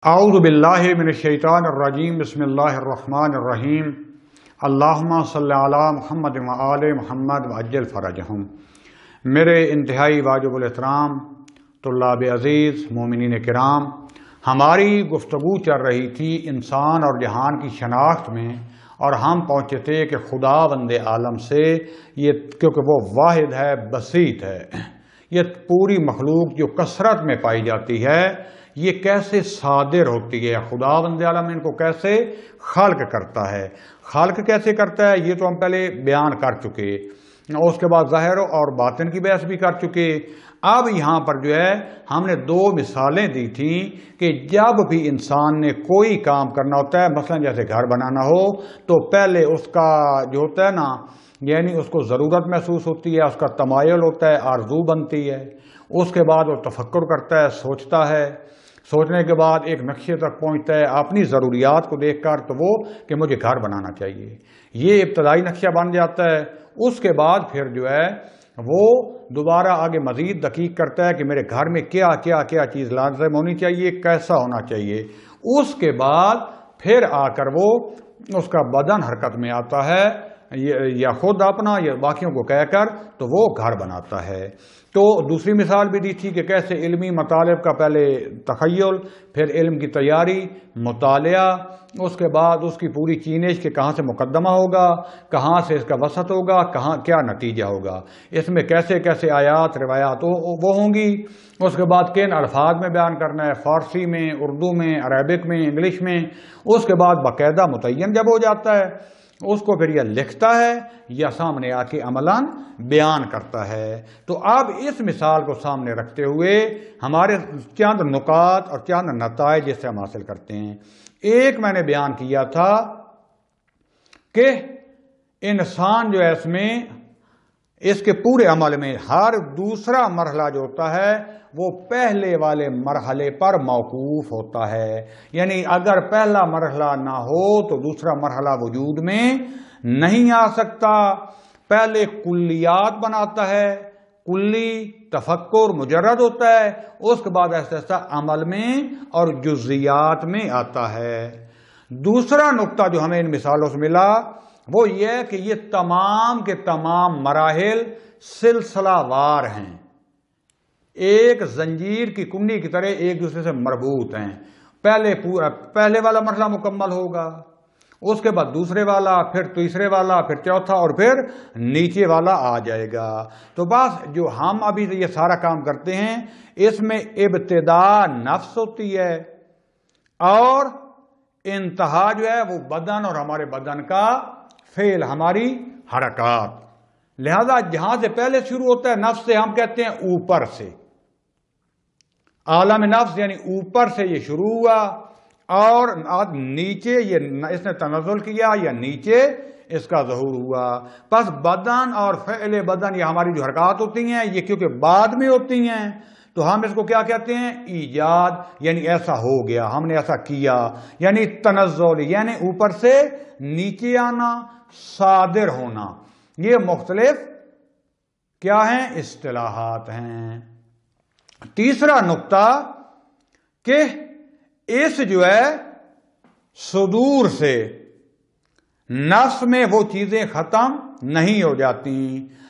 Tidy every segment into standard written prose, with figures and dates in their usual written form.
اعوذ باللہ من الشیطان الرجیم بسم اللہ الرحمن الرحیم اللہم صلی علی محمد و آل محمد وعجل فرجہم۔ میرے انتہائی واجب الاحترام طلاب عزیز مومنین کرام، ہماری گفتگو چل رہی تھی انسان اور جہان کی شناخت میں، اور ہم پہنچے تھے کہ خداوند عالم سے یہ کیونکہ وہ واحد ہے، بسیط ہے، یہ پوری مخلوق جو کثرت میں پائی جاتی ہے یہ کیسے صادر ہوتی ہے، خداوند عالم ان کو کیسے خلق کرتا ہے۔ خلق کیسے کرتا ہے یہ تو ہم پہلے بیان کر چکے، اس کے بعد ظاہر اور باطن کی بحث بھی کر چکے۔ اب یہاں پر جو ہے ہم نے دو مثالیں دی تھیں کہ جب بھی انسان نے کوئی کام کرنا ہوتا ہے، مثلا جیسے گھر بنانا ہو تو پہلے اس کا جو ہوتا ہے نا، یعنی اس کو ضرورت محسوس ہوتی ہے، اس کا تمایل ہوتا ہے، آرزو بنتی ہے، اس کے بعد وہ تفکر کرتا ہے، سوچتا ہے، سوچنے کے بعد ایک نقشے تک پہنچتا ہے اپنی ضروریات کو دیکھ کر، تو وہ کہ مجھے گھر بنانا چاہیے، یہ ابتدائی نقشہ بن جاتا ہے۔ اس کے بعد پھر جو ہے وہ دوبارہ آگے مزید دقیق کرتا ہے کہ میرے گھر میں کیا کیا کیا چیز لازم ہونی چاہیے، کیسا ہونا چاہیے۔ اس کے بعد پھر آ کر وہ اس کا بدن حرکت میں آتا ہے، یا خود اپنا یا باقیوں کو کہہ کر تو وہ گھر بناتا ہے۔ تو دوسری مثال بھی دی تھی کہ کیسے علمی مطالب کا پہلے تخیل، پھر علم کی تیاری، مطالعہ، اس کے بعد اس کی پوری چینش کہ کہاں سے مقدمہ ہوگا، کہاں سے اس کا وسط ہوگا، کہاں کیا نتیجہ ہوگا، اس میں کیسے کیسے آیات روایات وہ ہوں گی، اس کے بعد کن الفاظ میں بیان کرنا ہے، فارسی میں، اردو میں، عربک میں، انگلش میں۔ اس کے بعد باقاعدہ متعین جب ہو جاتا ہے اس کو پھر یا لکھتا ہے یا سامنے آ کے عملاً بیان کرتا ہے۔ تو اب اس مثال کو سامنے رکھتے ہوئے ہمارے چند نکات اور چند نتائج جس سے ہم حاصل کرتے ہیں۔ ایک میں نے بیان کیا تھا کہ انسان جو ہے اس میں اس کے پورے عمل میں ہر دوسرا مرحلہ جو ہوتا ہے وہ پہلے والے مرحلے پر موقوف ہوتا ہے، یعنی اگر پہلا مرحلہ نہ ہو تو دوسرا مرحلہ وجود میں نہیں آ سکتا۔ پہلے کلیات بناتا ہے، کلی تفکر مجرد ہوتا ہے، اس کے بعد ایسا ایسا عمل میں اور جزیات میں آتا ہے۔ دوسرا نقطہ جو ہمیں ان مثالوں سے ملا وہ یہ کہ یہ تمام کے تمام مراحل سلسلہ وار ہیں، ایک زنجیر کی کنڈی کی طرح ایک دوسرے سے مربوط ہیں۔ پہلے والا مرحلہ مکمل ہوگا، اس کے بعد دوسرے والا، پھر تیسرے والا، پھر چوتھا، اور پھر نیچے والا آ جائے گا۔ تو بس جو ہم ابھی یہ سارا کام کرتے ہیں اس میں ابتدا نفس ہوتی ہے اور انتہا جو ہے وہ بدن اور ہمارے بدن کا فعل، ہماری حرکات۔ لہذا جہاں سے پہلے شروع ہوتا ہے نفس سے، ہم کہتے ہیں اوپر سے، عالم نفس یعنی اوپر سے یہ شروع ہوا، اور نیچے یہ اس نے تنزل کیا یا نیچے اس کا ظہور ہوا۔ پس بدن اور فعل بدن یہ ہماری جو حرکات ہوتی ہیں یہ کیونکہ بعد میں ہوتی ہیں تو ہم اس کو کیا کہتے ہیں؟ ایجاد، یعنی ایسا ہو گیا، ہم نے ایسا کیا، یعنی تنزل یعنی اوپر سے نیچے آنا، صادر ہونا۔ یہ مختلف کیا ہیں؟ اصطلاحات ہیں۔ تیسرا نقطہ کہ اس جو ہے صدور سے نفس میں وہ چیزیں ختم نہیں ہو جاتی،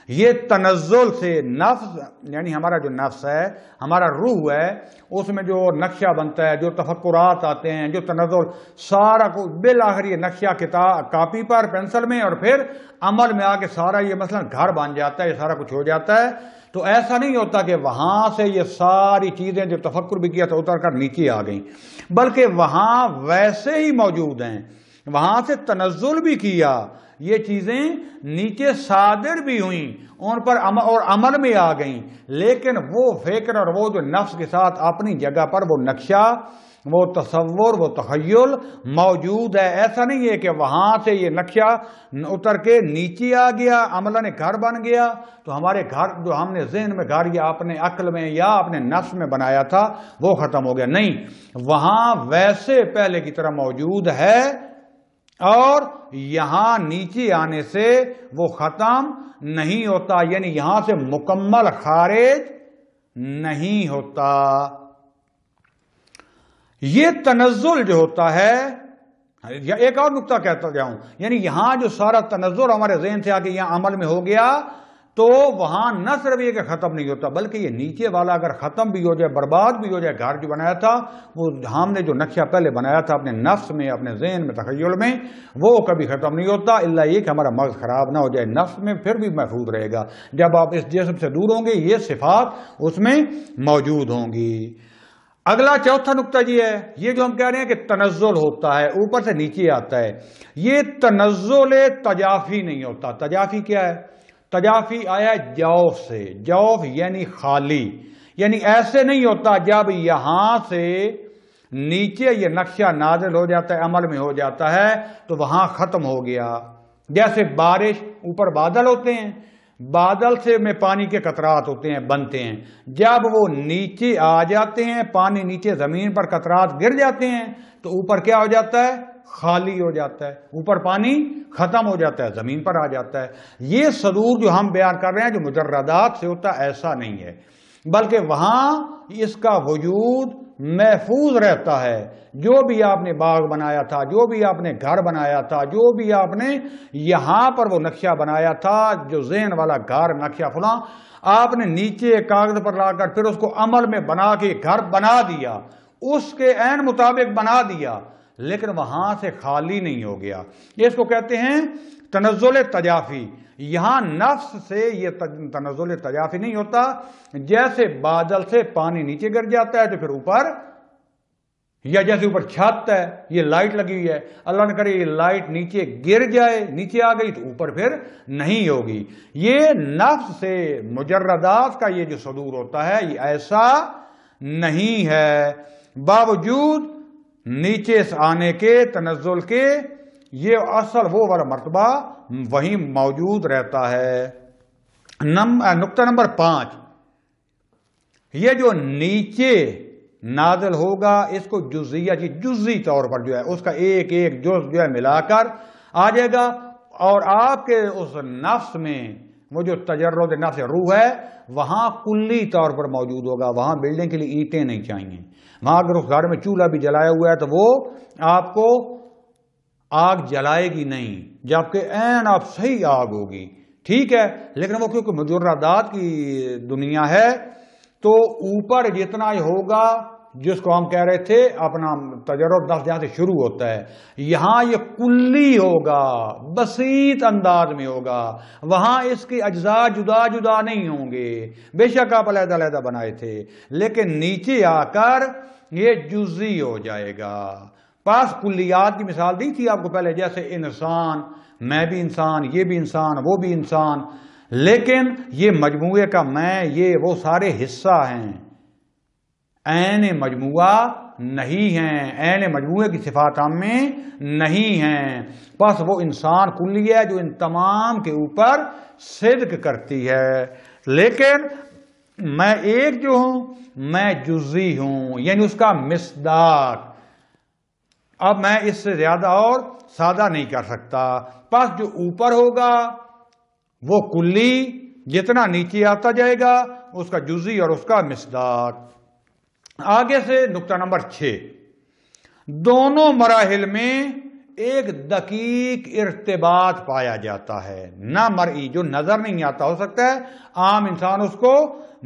یہ تنزل سے نفس یعنی ہمارا جو نفس ہے، ہمارا روح ہے، اس میں جو نقشہ بنتا ہے، جو تفکرات آتے ہیں، جو تنزل، سارا کو بالآخر یہ نقشہ کاپی پر پینسل میں اور پھر عمل میں آ کے سارا یہ مثلا گھر بن جاتا ہے، یہ سارا کچھ ہو جاتا ہے۔ تو ایسا نہیں ہوتا کہ وہاں سے یہ ساری چیزیں جو تفکر بھی کیا تھا اتر کر نیچے آ گئیں، بلکہ وہاں ویسے ہی موجود ہیں، وہاں سے تنزل بھی کیا، یہ چیزیں نیچے صادر بھی ہوئیں، ان پر اور عمل میں آ گئیں، لیکن وہ فکر اور وہ جو نفس کے ساتھ اپنی جگہ پر وہ نقشہ، وہ تصور، وہ تخیل موجود ہے۔ ایسا نہیں ہے کہ وہاں سے یہ نقشہ اتر کے نیچے آ گیا، عملاً گھر بن گیا تو ہمارے گھر جو ہم نے ذہن میں گھر یا اپنے عقل میں یا اپنے نفس میں بنایا تھا وہ ختم ہو گیا، نہیں، وہاں ویسے پہلے کی طرح موجود ہے، اور یہاں نیچے آنے سے وہ ختم نہیں ہوتا، یعنی یہاں سے مکمل خارج نہیں ہوتا۔ یہ تنزل جو ہوتا ہے، ایک اور نقطہ کہتا جاؤں، یعنی یہاں جو سارا تنزل ہمارے ذہن سے آ کے یہاں عمل میں ہو گیا، تو وہاں نہ صرف یہ کہ ختم نہیں ہوتا، بلکہ یہ نیچے والا اگر ختم بھی ہو جائے، برباد بھی ہو جائے، گھر جو بنایا تھا، وہ ہم نے جو نقشہ پہلے بنایا تھا اپنے نفس میں، اپنے ذہن میں، تخیل میں، وہ کبھی ختم نہیں ہوتا، الا یہ کہ ہمارا مغز خراب نہ ہو جائے، نفس میں پھر بھی محفوظ رہے گا۔ جب آپ اس جسم سے دور ہوں گے، یہ صفات اس میں موجود ہوں گی۔ اگلا چوتھا نقطہ یہ ہے، یہ جو ہم کہہ رہے ہیں کہ تنزل ہوتا ہے، اوپر سے نیچے آتا ہے، یہ تنزل تجافی نہیں ہوتا۔ تجافی کیا ہے؟ تجافی آیا جوف سے، جوف یعنی خالی، یعنی ایسے نہیں ہوتا جب یہاں سے نیچے یہ نقشہ نازل ہو جاتا ہے، عمل میں ہو جاتا ہے، تو وہاں ختم ہو گیا۔ جیسے بارش، اوپر بادل ہوتے ہیں، بادل سے میں پانی کے قطرات ہوتے ہیں، بنتے ہیں، جب وہ نیچے آ جاتے ہیں، پانی نیچے زمین پر قطرات گر جاتے ہیں، تو اوپر کیا ہو جاتا ہے؟ خالی ہو جاتا ہے، اوپر پانی ختم ہو جاتا ہے، زمین پر آ جاتا ہے۔ یہ صدور جو ہم بیان کر رہے ہیں جو مجردات سے ہوتا ہے، ایسا نہیں ہے، بلکہ وہاں اس کا وجود محفوظ رہتا ہے۔ جو بھی آپ نے باغ بنایا تھا، جو بھی آپ نے گھر بنایا تھا، جو بھی آپ نے یہاں پر وہ نقشہ بنایا تھا، جو ذہن والا گھر نقشہ فلاں، آپ نے نیچے کاغذ پر لا کر پھر اس کو عمل میں بنا کے گھر بنا دیا، اس کے عین مطابق بنا دیا، لیکن وہاں سے خالی نہیں ہو گیا۔ اس کو کہتے ہیں تنزل تجافی۔ یہاں نفس سے یہ تنزل تجافی نہیں ہوتا، جیسے بادل سے پانی نیچے گر جاتا ہے تو پھر اوپر، یا جیسے اوپر چھت ہے، یہ لائٹ لگی ہوئی ہے، اللہ نے کرے یہ لائٹ نیچے گر جائے، نیچے آ گئی تو اوپر پھر نہیں ہوگی۔ یہ نفس سے مجردات کا یہ جو صدور ہوتا ہے، یہ ایسا نہیں ہے، باوجود نیچے سے آنے کے، تنزل کے، یہ اصل وہ والا مرتبہ وہیں موجود رہتا ہے۔ نقطہ نمبر 5، یہ جو نیچے نازل ہوگا، اس کو جزیہ، جزی طور پر جو ہے اس کا ایک ایک جز جو ہے ملا کر آ جائے گا، اور آپ کے اس نفس میں وہ جو تجرد نفس روح ہے، وہاں کلی طور پر موجود ہوگا۔ وہاں بلڈنگ کے لیے اینٹیں نہیں چاہیے، وہاں اگر اس گھر میں چولہا بھی جلایا ہوا ہے تو وہ آپ کو آگ جلائے گی نہیں، جبکہ عین آپ صحیح آگ ہوگی، ٹھیک ہے، لیکن وہ کیونکہ مجردات کی دنیا ہے، تو اوپر جتنا ہی ہوگا، جس کو ہم کہہ رہے تھے اپنا تجرد نفس جہاں سے شروع ہوتا ہے، یہاں یہ کلی ہوگا، بسیط انداز میں ہوگا، وہاں اس کے اجزاء جدا جدا نہیں ہوں گے، بے شک آپ علیحدہ علیحدہ بنائے تھے، لیکن نیچے آ کر یہ جزئی ہو جائے گا۔ پاس کلیات کی مثال دی تھی آپ کو پہلے، جیسے انسان، میں بھی انسان، یہ بھی انسان، وہ بھی انسان، لیکن یہ مجموعے کا میں، یہ وہ سارے حصہ ہیں، عین مجموعہ نہیں ہیں، عین مجموعے کی صفات ہم میں نہیں ہیں۔ بس وہ انسان کلی ہے جو ان تمام کے اوپر صدق کرتی ہے، لیکن میں ایک جو ہوں، میں جزئی ہوں، یعنی اس کا مصداق۔ اب میں اس سے زیادہ اور سادہ نہیں کر سکتا۔ بس جو اوپر ہوگا وہ کلی، جتنا نیچے آتا جائے گا اس کا جزئی اور اس کا مصداق۔ آگے سے نقطہ نمبر 6، دونوں مراحل میں ایک دقیق ارتباط پایا جاتا ہے، نہ مرئی، جو نظر نہیں آتا، ہو سکتا ہے عام انسان اس کو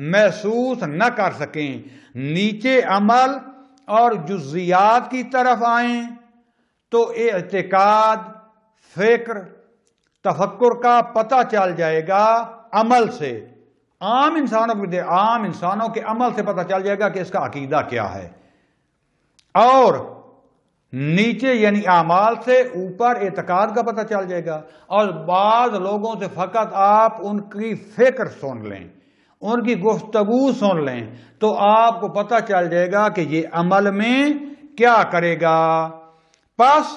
محسوس نہ کر سکیں، نیچے عمل اور جزیات کی طرف آئیں تو اعتقاد، فکر، تفکر کا پتہ چل جائے گا عمل سے، عام انسانوں کے عمل سے پتہ چل جائے گا کہ اس کا عقیدہ کیا ہے، اور نیچے یعنی اعمال سے، اوپر اعتقاد کا پتہ چل جائے گا۔ اور بعض لوگوں سے فقط آپ ان کی فکر سن لیں، ان کی گفتگو سن لیں، تو آپ کو پتہ چل جائے گا کہ یہ عمل میں کیا کرے گا۔ پس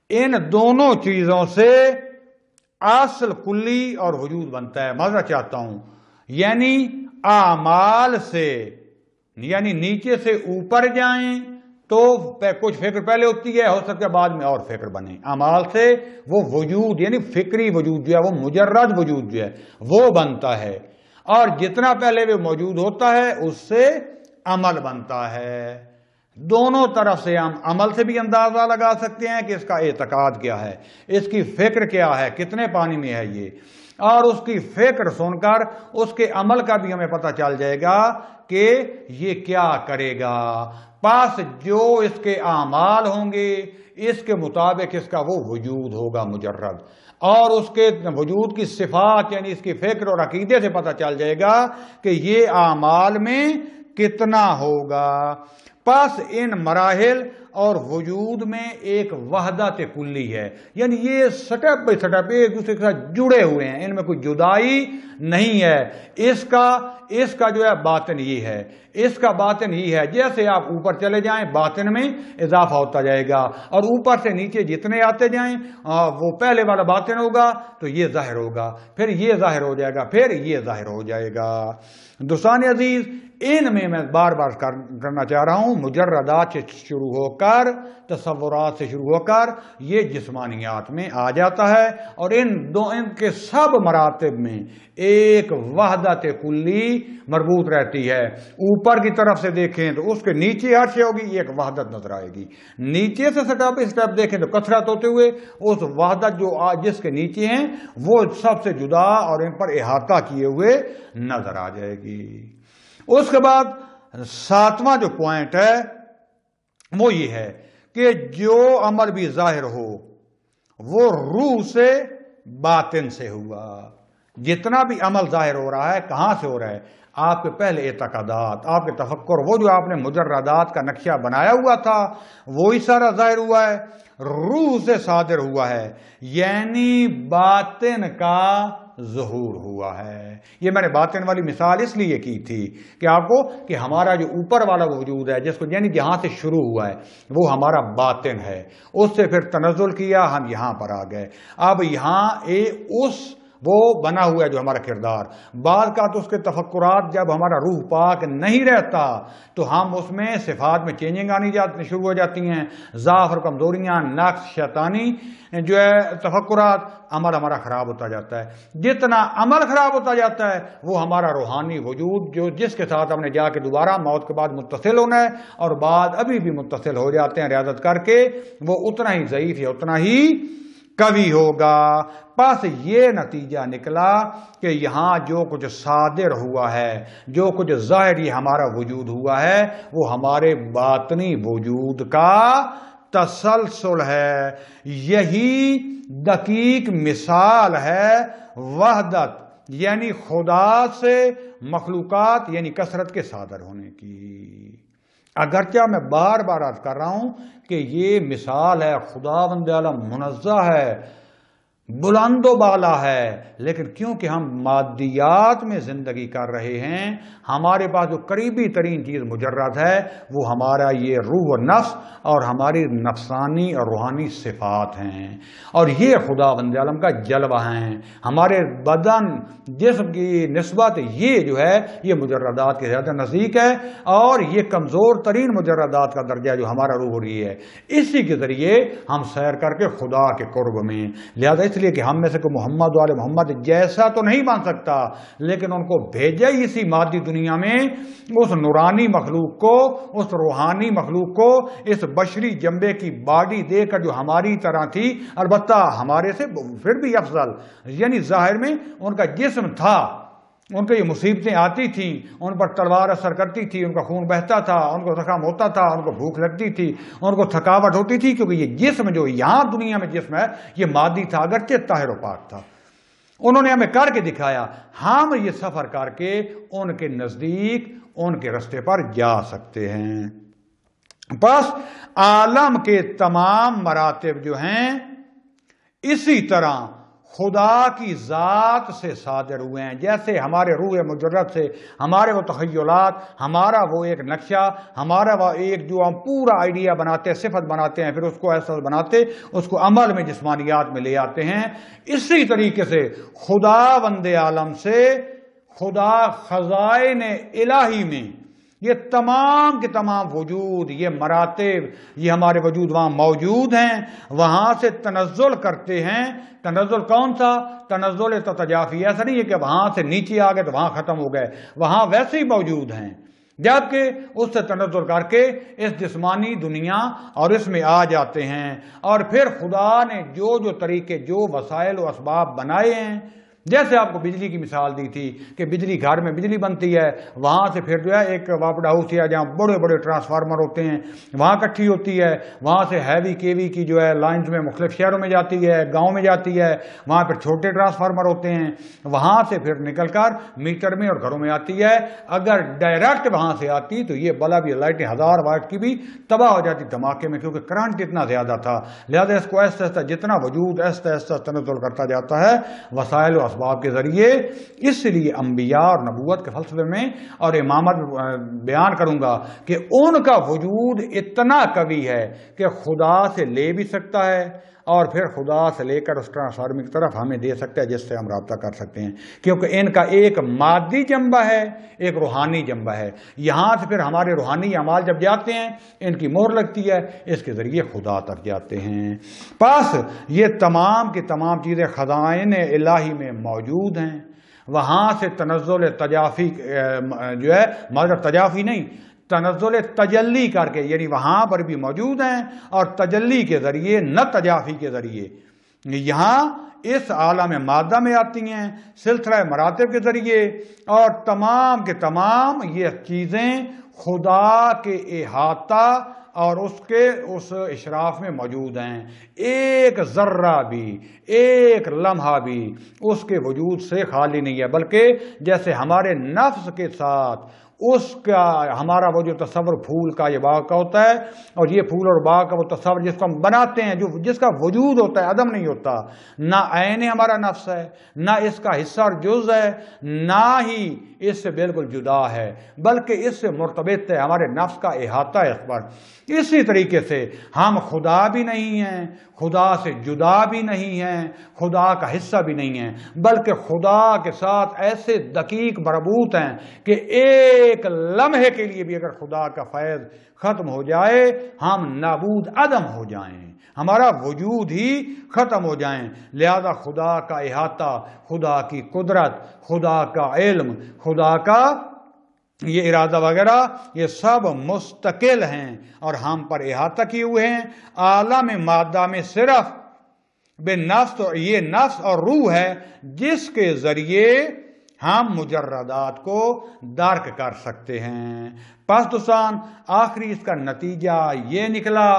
ان دونوں چیزوں سے اصل کلی اور وجود بنتا ہے۔ معذرت چاہتا ہوں، یعنی اعمال سے، یعنی نیچے سے اوپر جائیں تو کچھ فکر پہلے ہوتی ہے، ہو سکتا ہے بعد میں اور فکر بنے، اعمال سے وہ وجود یعنی فکری وجود جو ہے، وہ مجرد وجود جو ہے وہ بنتا ہے، اور جتنا پہلے وہ موجود ہوتا ہے اس سے عمل بنتا ہے۔ دونوں طرف سے ہم عمل سے بھی اندازہ لگا سکتے ہیں کہ اس کا اعتقاد کیا ہے، اس کی فکر کیا ہے، کتنے پانی میں ہے یہ، اور اس کی فکر سن کر اس کے عمل کا بھی ہمیں پتہ چل جائے گا کہ یہ کیا کرے گا۔ پس جو اس کے اعمال ہوں گے اس کے مطابق اس کا وہ وجود ہوگا مجرد، اور اس کے وجود کی صفات یعنی اس کی فکر اور عقیدے سے پتہ چل جائے گا کہ یہ اعمال میں کتنا ہوگا۔ پس ان مراحل اور وجود میں ایک وحدت کلی ہے، یعنی یہ سٹیپ بائی سٹیپ ایک دوسرے کے ساتھ جڑے ہوئے ہیں، ان میں کوئی جدائی نہیں ہے۔ اس کا جو ہے باطن یہ ہے، اس کا باطن یہ ہے، جیسے آپ اوپر چلے جائیں باطن میں اضافہ ہوتا جائے گا، اور اوپر سے نیچے جتنے آتے جائیں وہ پہلے والا باطن ہوگا تو یہ ظاہر ہوگا، پھر یہ ظاہر ہو جائے گا، پھر یہ ظاہر ہو جائے گا۔ دوستان عزیز، ان میں بار بار کرنا چاہ رہا ہوں، مجردات سے شروع ہو کر تصورات سے شروع ہو کر یہ جسمانیات میں آ جاتا ہے، اور ان کے سب مراتب میں ایک وحدت کلی مربوط رہتی ہے۔ اوپر کی طرف سے دیکھیں تو اس کے نیچے عرش ہوگی، ایک وحدت نظر آئے گی، نیچے سے سٹیپ دیکھیں تو کثرت ہوتے ہوئے اس وحدت جو جس کے نیچے ہیں وہ سب سے جدا اور ان پر احاطہ کیے ہوئے نظر آ جائے گی۔ اس کے بعد ساتواں جو پوائنٹ ہے وہ یہ ہے کہ جو عمل بھی ظاہر ہو وہ روح سے باطن سے ہوا۔ جتنا بھی عمل ظاہر ہو رہا ہے کہاں سے ہو رہا ہے؟ آپ کے پہلے اعتقادات، آپ کے تفکر، وہ جو آپ نے مجردات کا نقشہ بنایا ہوا تھا وہی سارا ظاہر ہوا ہے، روح سے صادر ہوا ہے، یعنی باطن کا ظہور ہوا ہے۔ یہ میں نے باطن والی مثال اس لیے کی تھی کہ آپ کو کہ ہمارا جو اوپر والا وجود ہے جس کو یعنی جہاں سے شروع ہوا ہے وہ ہمارا باطن ہے، اس سے پھر تنزل کیا، ہم یہاں پر آ گئے۔ اب یہاں وہ بنا ہوا ہے جو ہمارا کردار، بعض کا تو اس کے تفکرات جب ہمارا روح پاک نہیں رہتا تو ہم اس میں صفات میں چینجنگ آنی شروع ہو جاتی ہیں، ضعف اور کمزوریاں، نقص، شیطانی جو ہے تفکرات، عمل ہمارا خراب ہوتا جاتا ہے۔ جتنا عمل خراب ہوتا جاتا ہے وہ ہمارا روحانی وجود جو جس کے ساتھ ہم نے جا کے دوبارہ موت کے بعد متصل ہونا ہے، اور بعد ابھی بھی متصل ہو جاتے ہیں ریاضت کر کے، وہ اتنا ہی ضعیف یا اتنا ہی قوی ہوگا۔ پس یہ نتیجہ نکلا کہ یہاں جو کچھ صادر ہوا ہے، جو کچھ ظاہر یہ ہمارا وجود ہوا ہے وہ ہمارے باطنی وجود کا تسلسل ہے۔ یہی دقیق مثال ہے وحدت یعنی خدا سے مخلوقات یعنی کثرت کے صادر ہونے کی۔ اگرچہ میں بار بار عرض کر رہا ہوں کہ یہ مثال ہے، خداوند عالم منزہ ہے، بلند و بالا ہے، لیکن کیونکہ ہم مادیات میں زندگی کر رہے ہیں، ہمارے پاس جو قریبی ترین چیز مجرد ہے وہ ہمارا یہ روح و نفس اور ہماری نفسانی اور روحانی صفات ہیں، اور یہ خداوند عالم کا جلوہ ہیں۔ ہمارے بدن جسم کی نسبت یہ جو ہے یہ مجردات کے زیادہ نزدیک ہے، اور یہ کمزور ترین مجردات کا درجہ جو ہمارا روح ہو رہی ہے، اسی کے ذریعے ہم سیر کر کے خدا کے قرب میں، لہذا اس لیے کہ ہم میں سے کوئی محمد والے محمد جیسا تو نہیں بن سکتا، لیکن ان کو بھیجا ہی اسی مادی دنیا میں اس نورانی مخلوق کو، اس روحانی مخلوق کو، اس بشری جنبے کی باڈی دے کر جو ہماری طرح تھی، البتہ ہمارے سے پھر بھی افضل، یعنی ظاہر میں ان کا جسم تھا، ان کو یہ مصیبتیں آتی تھیں، ان پر تلوار اثر کرتی تھی، ان کا خون بہتا تھا، ان کو زخم ہوتا تھا، ان کو بھوک لگتی تھی، ان کو تھکاوٹ ہوتی تھی، کیونکہ یہ جسم جو یہاں دنیا میں جسم ہے یہ مادی تھا، اگرچہ طاہر و پاک تھا۔ انہوں نے ہمیں کر کے دکھایا، ہم یہ سفر کر کے ان کے نزدیک، ان کے رستے پر جا سکتے ہیں۔ بس عالم کے تمام مراتب جو ہیں اسی طرح خدا کی ذات سے صادر ہوئے ہیں، جیسے ہمارے روح مجرد سے ہمارے وہ تخیلات، ہمارا وہ ایک نقشہ، ہمارا وہ ایک جو ہم پورا آئیڈیا بناتے ہیں، صفت بناتے ہیں، پھر اس کو ایسا بناتے، اس کو عمل میں جسمانیات میں لے آتے ہیں، اسی طریقے سے خداوند عالم سے خدا خزائن الہی میں یہ تمام کے تمام وجود، یہ مراتب، یہ ہمارے وجود وہاں موجود ہیں، وہاں سے تنزل کرتے ہیں۔ تنزل کون سا؟ تنزل تتجافی، ایسا نہیں ہے کہ وہاں سے نیچے آ گئے تو وہاں ختم ہو گئے، وہاں ویسے ہی موجود ہیں، جبکہ اس سے تنزل کر کے اس جسمانی دنیا اور اس میں آ جاتے ہیں، اور پھر خدا نے جو جو طریقے، جو وسائل و اسباب بنائے ہیں، جیسے آپ کو بجلی کی مثال دی تھی کہ بجلی گھر میں بجلی بنتی ہے، وہاں سے پھر جو ہے ایک واپڈ ہاؤس ہے جہاں بڑے بڑے ٹرانسفارمر ہوتے ہیں، وہاں اکٹھی ہوتی ہے، وہاں سے ہیوی کے وی کی جو ہے لائنز میں مختلف شہروں میں جاتی ہے، گاؤں میں جاتی ہے، وہاں پھر چھوٹے ٹرانسفارمر ہوتے ہیں، وہاں سے پھر نکل کر میٹر میں اور گھروں میں آتی ہے۔ اگر ڈائریکٹ وہاں سے آتی تو یہ بلب، یہ لائٹیں 1000 واٹ کی بھی تباہ ہو جاتی دھماکے میں، کیونکہ کرنٹ اتنا زیادہ تھا۔ لہذا اس کو ایسا ایسا جتنا وجود ایسا ایسا تنزل کرتا جاتا ہے وسائل و اسباب کے ذریعے۔ اس لیے انبیاء اور نبوت کے فلسفے میں اور امامت بیان کروں گا کہ ان کا وجود اتنا قوی ہے کہ خدا سے لے بھی سکتا ہے اور پھر خدا سے لے کر اس ٹرانسفارمر کی طرف ہمیں دے سکتا ہے جس سے ہم رابطہ کر سکتے ہیں، کیونکہ ان کا ایک مادی جنبہ ہے، ایک روحانی جنبہ ہے۔ یہاں سے پھر ہمارے روحانی اعمال جب جاتے ہیں ان کی مہر لگتی ہے، اس کے ذریعے خدا تک جاتے ہیں۔ پس یہ تمام کی تمام چیزیں خزائن الہی میں موجود ہیں۔ وہاں سے تنزل تجافی جو ہے، مگر تجافی نہیں، تنزل تجلی کر کے، یعنی وہاں پر بھی موجود ہیں اور تجلی کے ذریعے، نہ تجافی کے ذریعے، یہاں اس عالم مادہ میں آتی ہیں سلسلہ مراتب کے ذریعے، اور تمام کے تمام یہ چیزیں خدا کے احاطہ اور اس اشراف میں موجود ہیں۔ ایک ذرہ بھی، ایک لمحہ بھی اس کے وجود سے خالی نہیں ہے، بلکہ جیسے ہمارے نفس کے ساتھ اس کا ہمارا وہ جو تصور پھول کا، یہ باغ کا ہوتا ہے، اور یہ پھول اور باغ کا وہ تصور جس کو ہم بناتے ہیں، جس کا وجود ہوتا ہے، عدم نہیں ہوتا، نہ عین ہمارا نفس ہے، نہ اس کا حصہ اور جز ہے، نہ ہی اس سے بالکل جدا ہے، بلکہ اس سے مرتبط ہے، ہمارے نفس کا احاطہ ہے اس پر۔ اسی طریقے سے ہم خدا بھی نہیں ہیں، خدا سے جدا بھی نہیں ہیں، خدا کا حصہ بھی نہیں ہیں، بلکہ خدا کے ساتھ ایسے دقیق مربوط ہیں کہ ایک لمحے کے لیے بھی اگر خدا کا فیض ختم ہو جائے ہم نابود عدم ہو جائیں، ہمارا وجود ہی ختم ہو جائیں۔ لہذا خدا کا احاطہ، خدا کی قدرت، خدا کا علم، خدا کا یہ ارادہ وغیرہ، یہ سب مستقل ہیں اور ہم پر احاطہ کیے ہوئے ہیں۔ عالم مادہ میں صرف بے نفس، یہ نفس اور روح ہے جس کے ذریعے ہم مجردات کو درک کر سکتے ہیں۔ پس دوستان، آخری اس کا نتیجہ یہ نکلا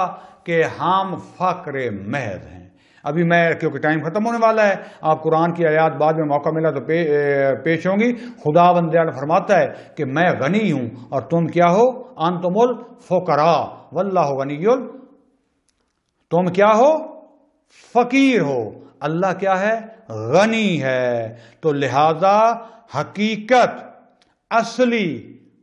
کہ ہم فقر محض ہیں۔ ابھی میں کیونکہ ٹائم ختم ہونے والا ہے، آپ قرآن کی آیات بعد میں موقع ملا تو پیش ہوں گی۔ خدا بند فرماتا ہے کہ میں غنی ہوں اور تم کیا ہو؟ انتم الفقراء واللہ غنی، تم کیا ہو؟ فقیر ہو، اللہ کیا ہے؟ غنی ہے۔ تو لہذا حقیقت، اصلی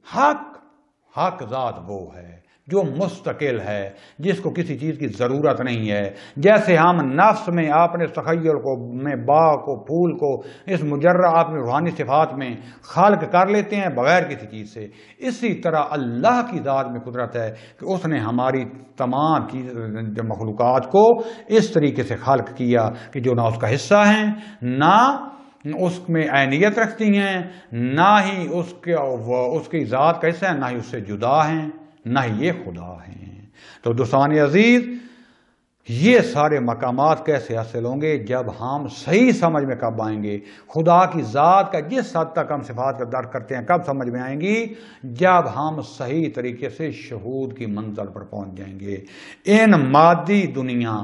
حق ذات وہ ہے جو مستقل ہے، جس کو کسی چیز کی ضرورت نہیں ہے۔ جیسے ہم نفس میں اپنے تخیل کو، میں باغ کو، پھول کو، اس مجرہ اپنے روحانی صفات میں خلق کر لیتے ہیں بغیر کسی چیز سے، اسی طرح اللہ کی ذات میں قدرت ہے کہ اس نے ہماری تمام مخلوقات کو اس طریقے سے خلق کیا کہ جو نہ اس کا حصہ ہیں، نہ اس میں عینیت رکھتی ہیں، نہ ہی اس کی ذات کا حصہ ہے، نہ ہی اس سے جدا ہیں، نہ ہی یہ خدا ہیں۔ تو دوستان عزیز، یہ سارے مقامات کیسے حاصل ہوں گے؟ جب ہم صحیح سمجھ میں کب آئیں گے؟ خدا کی ذات کا جس حد تک ہم صفات کا درک کرتے ہیں کب سمجھ میں آئیں گی؟ جب ہم صحیح طریقے سے شہود کی منزل پر پہنچ جائیں گے۔ ان مادی دنیا،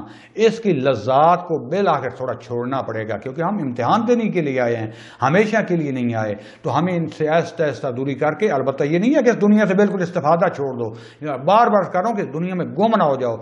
اس کی لذات کو بالآخر تھوڑا چھوڑنا پڑے گا، کیونکہ ہم امتحان دینے کے لیے آئے ہیں، ہمیشہ کے لیے نہیں آئے۔ تو ہمیں ان سے آہستہ آہستہ دوری کر کے، البتہ یہ نہیں ہے کہ اس دنیا سے بالکل استفادہ چھوڑ دو، بار بار کرو کہ دنیا میں گم نہ ہو جاؤ،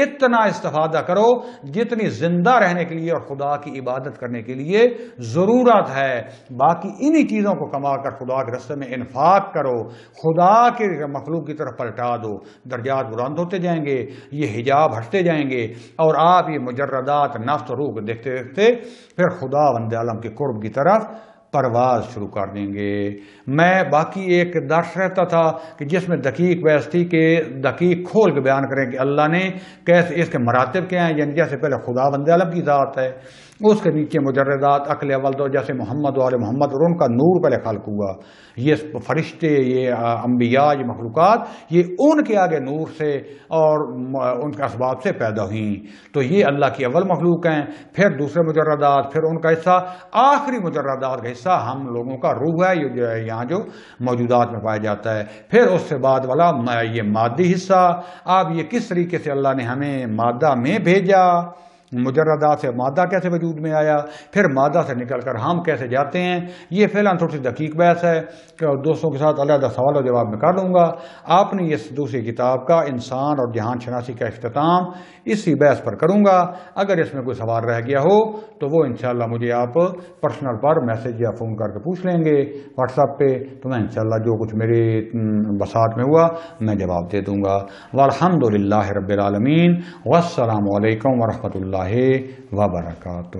اتنا استفادہ کرو جتنی زندہ رہنے کے لیے اور خدا کی عبادت کرنے کے لیے ضرورت ہے۔ باقی انہی چیزوں کو کما کر خدا کے راستے میں انفاق کرو، خدا کے مخلوق کی طرف پلٹا دو، درجات بلند ہوتے جائیں گے، یہ حجاب ہٹتے جائیں گے، اور آپ یہ مجردات نفس و روح کو دیکھتے دیکھتے پھر خدا وند عالم کے قرب کی طرف پرواز شروع کر دیں گے۔ میں باقی ایک درس رہتا تھا کہ جس میں دقیق بحث تھی کہ دقیق کھول کے بیان کریں کہ اللہ نے کیسے، اس کے مراتب کیا ہیں، یعنی جیسے پہلے خدا بند عالم کی ذات ہے، اس کے نیچے مجردات عقل اول دو جیسے محمد و آل محمد، اور ان کا نور پہلے خلق ہوا. یہ فرشتے، یہ انبیاء، یہ مخلوقات، یہ ان کے آگے نور سے اور ان کے اسباب سے پیدا ہوئیں. تو یہ اللہ کی اول مخلوق ہیں. پھر دوسرے مجردات، پھر ان کا حصہ، آخری مجردات کا حصہ ہم لوگوں کا روح ہے، یہ یہاں جو موجودات میں پایا جاتا ہے. پھر اس سے بعد والا یہ مادی حصہ. اب یہ کس طریقے سے اللہ نے ہمیں مادہ میں بھیجا، مجردات سے مادہ کیسے وجود میں آیا، پھر مادہ سے نکل کر ہم کیسے جاتے ہیں، یہ فعلاً تھوڑی سی دقیق بحث ہے کہ دوستوں کے ساتھ علیحدہ سوال و جواب میں کر لوں گا. آپ نے اس دوسری کتاب کا انسان اور جہان شناسی کا اختتام اسی بحث پر کروں گا. اگر اس میں کوئی سوال رہ گیا ہو تو وہ انشاءاللہ مجھے آپ پرسنل پر میسج یا فون کر کے پوچھ لیں گے واٹس ایپ پہ، تو میں انشاءاللہ جو کچھ میرے بساط میں ہوا میں جواب دے دوں گا. والحمدللہ رب العالمین، والسلام علیکم ورحمۃ اللہ وبرکاتہ.